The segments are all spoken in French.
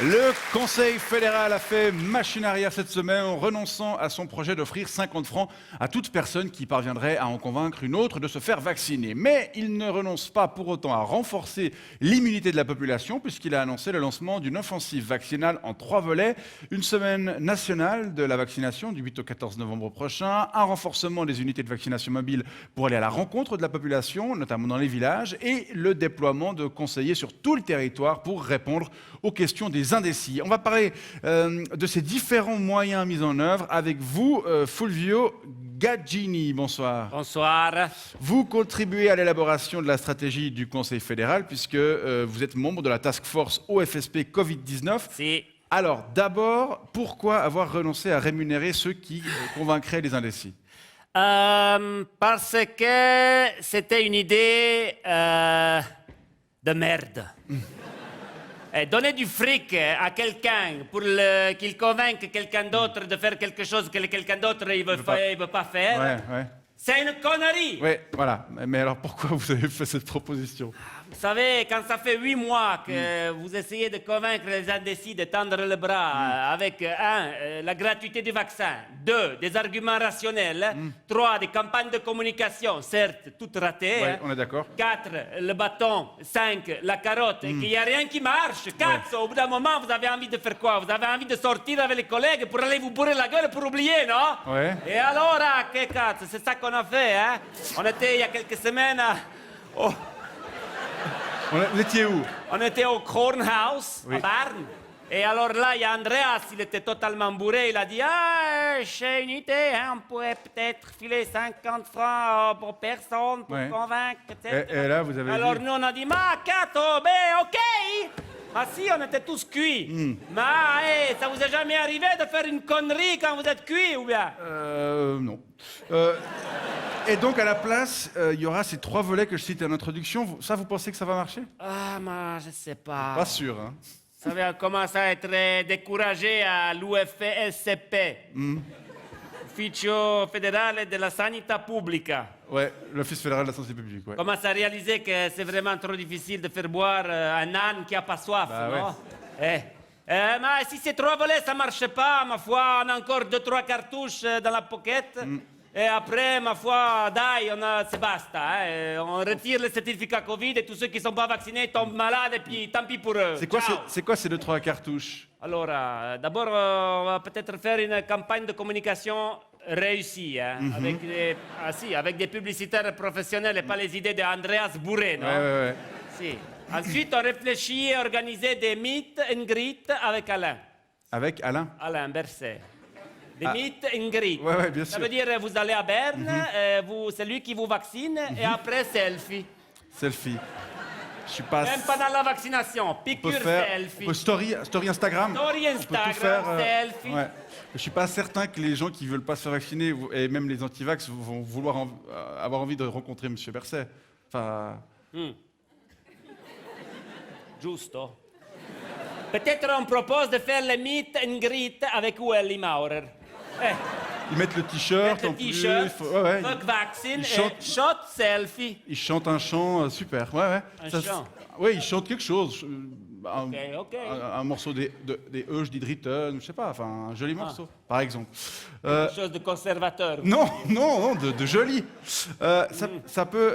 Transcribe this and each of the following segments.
Le Conseil fédéral a fait machine arrière cette semaine en renonçant à son projet d'offrir 50 francs à toute personne qui parviendrait à en convaincre une autre de se faire vacciner. Mais il ne renonce pas pour autant à renforcer l'immunité de la population puisqu'il a annoncé le lancement d'une offensive vaccinale en 3 volets. Une semaine nationale de la vaccination du 8 au 14 novembre prochain, un renforcement des unités de vaccination mobile pour aller à la rencontre de la population, notamment dans les villages, et le déploiement de conseillers sur tout le territoire pour répondre aux questions des indécis. On va parler de ces différents moyens mis en œuvre avec vous, Fulvio Gaggini. Bonsoir. Bonsoir. Vous contribuez à l'élaboration de la stratégie du Conseil fédéral puisque vous êtes membre de la task force OFSP Covid-19. Si. Alors, d'abord, pourquoi avoir renoncé à rémunérer ceux qui convaincraient les indécis? Parce que c'était une idée de merde. Donner du fric à quelqu'un pour qu'il convainque quelqu'un d'autre de faire quelque chose que quelqu'un d'autre ne veut pas faire, c'est une connerie. Oui, voilà. Mais alors pourquoi vous avez fait cette proposition? Vous savez, quand ça fait 8 mois que vous essayez de convaincre les indécis de tendre le bras avec 1, la gratuité du vaccin, 2, des arguments rationnels, 3, des campagnes de communication, certes, toutes ratées, Ouais, on est d'accord. 4, le bâton, 5, la carotte, et qu'il n'y a rien qui marche, 4, au bout d'un moment, vous avez envie de faire quoi? Vous avez envie de sortir avec les collègues pour aller vous bourrer la gueule pour oublier, non? Ouais. Et alors, que cazzo, c'est ça qu'on a fait, hein? On était, il y a quelques semaines, Vous étiez où? on était au Kornhaus, à Berne. Et alors là, il y a Andreas, il était totalement bourré. Il a dit, j'ai une idée, hein, on pourrait peut-être filer 50 francs pour personne pour convaincre, etc. Et là, vous avez Alors dit... nous, on a dit, ma cato, ben ok. Ah si, on était tous cuits. Mais ça vous est jamais arrivé de faire une connerie quand vous êtes cuits, ou bien? Non. Et donc, à la place, il y aura ces 3 volets que je cite en introduction. Ça, vous pensez que ça va marcher? Ah, mais je sais pas. Pas sûr, hein. Vous savez, on commence à être découragé à l'UFSP. Ufficio Federale della Sanità Pubblica. Ouais, l'Office fédéral de la santé publique, ouais. On commence à réaliser que c'est vraiment trop difficile de faire boire un âne qui n'a pas soif, non? Mais si ces 3 volets, ça ne marche pas, ma foi, on a encore 2-3 cartouches dans la pocket. Et après, ma foi, c'est basta. Hein. On retire le certificat Covid et tous ceux qui ne sont pas vaccinés tombent malades et puis tant pis pour eux. C'est quoi ces 2-3 cartouches? Alors, d'abord, on va peut-être faire une campagne de communication réussie, hein, avec des publicitaires professionnels et pas les idées d'Andreas Bourré, non? Ouais. Si. Ensuite, on réfléchit à organiser des meet and greet avec Alain. Avec Alain? Alain Berset. Des meet and greet. Ouais, bien sûr. Ça veut dire, vous allez à Berne, c'est lui qui vous vaccine, et après, selfie. Selfie. Je suis pas... Même pendant la vaccination, piqûre selfie. Story Instagram. Story On peut tout Instagram, faire, selfie. Ouais. Je suis pas certain que les gens qui veulent pas se faire vacciner, et même les anti-vax, vont vouloir avoir envie de rencontrer M. Berset. Enfin... Giusto. Peut-être on propose de faire le meet and greet avec Ueli Maurer. Ils mettent le t-shirt Le en plus. t-shirt, fuck Ils vaccine et chantent- shot selfie. Ils chantent un chant super. Ouais. Un Ça, chant. Ouais, ils chantent quelque chose. Ok. Un morceau des Euges d'Idritten, je sais pas, enfin un joli morceau, par exemple. Quelque chose de conservateur. Non, de joli. Ça peut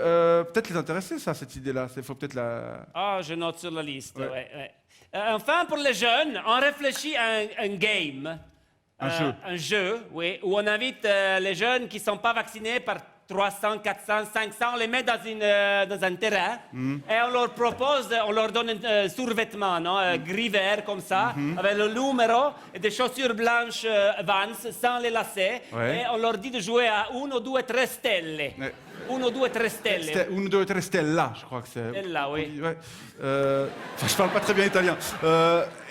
peut-être les intéresser, ça, cette idée-là. Il faut peut-être la... Ah, je note sur la liste. Ouais. Ouais. Enfin, pour les jeunes, on réfléchit à un game. Un jeu, oui, où on invite les jeunes qui ne sont pas vaccinés par 300, 400, 500, on les met dans un terrain et on leur propose, on leur donne un survêtement, non, gris vert comme ça, avec le numéro et des chaussures blanches Vans sans les lacets. Ouais. Et on leur dit de jouer à 1, 2, 3 stelle. Ouais. 1, 2, 3 stelle. 1, 2, 3 Stella, je crois que c'est... Stella, oui. Ouais. Je parle pas très bien italien.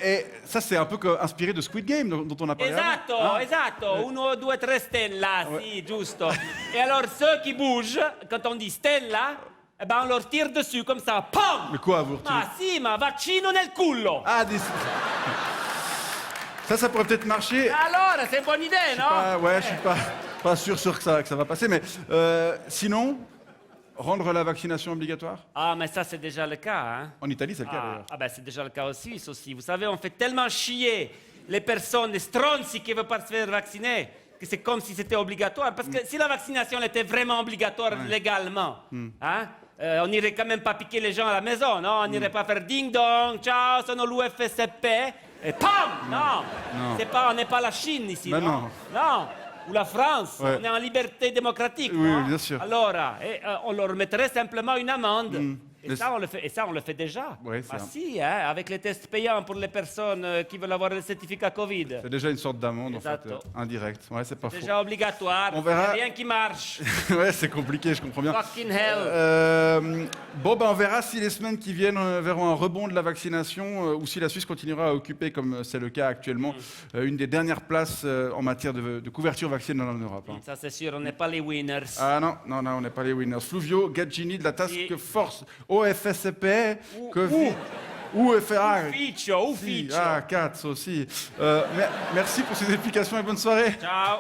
Et ça, c'est un peu inspiré de Squid Game dont on a parlé avant. Esatto, 1, 2, 3 stella, sì, giusto. Et alors ceux qui bougent, quand on dit stella, eh ben on leur tire dessus comme ça, pam! Mais quoi, vous retirez? Ah si, ma vaccino nel culo! Ah, ça pourrait peut-être marcher. Alors, c'est une bonne idée, non? Je suis pas sûr que ça va passer, mais sinon... Rendre la vaccination obligatoire? Ah, mais ça, c'est déjà le cas. Hein? En Italie, c'est le cas d'ailleurs. Ben, c'est déjà le cas en Suisse aussi. Vous savez, on fait tellement chier les personnes, les stronzi qui ne veulent pas se faire vacciner, que c'est comme si c'était obligatoire. Parce que si la vaccination était vraiment obligatoire légalement, hein, on n'irait quand même pas piquer les gens à la maison, non? On n'irait pas faire ding-dong, ciao, sono l'UFSP, et pam! Non! On n'est pas la Chine ici, Ben non? Non! Ou la France, Ouais. on est en liberté démocratique, Oui, non? bien sûr. Alors, on leur mettrait simplement une amende. Et Mais ça, on le fait déjà. Ouais, c'est Ah un- si, hein, avec les tests payants pour les personnes qui veulent avoir le certificat Covid. C'est déjà une sorte d'amende, en fait, Esatto. indirecte. Ouais, c'est pas faux. Déjà obligatoire. On verra. Y a rien qui marche. Ouais, c'est compliqué, je comprends bien. Fucking hell. Bon, ben, on verra si les semaines qui viennent verront un rebond de la vaccination ou si la Suisse continuera à occuper, comme c'est le cas actuellement, une des dernières places en matière de couverture vaccinale en Europe. Hein. Ça, c'est sûr, on n'est pas les winners. Ah non, on n'est pas les winners. Fluvio Gaggini de la Task Et- Force OFSP, Covid, UFA. Ufficio. Ah, cazzo, aussi. Merci pour ces explications et bonne soirée. Ciao.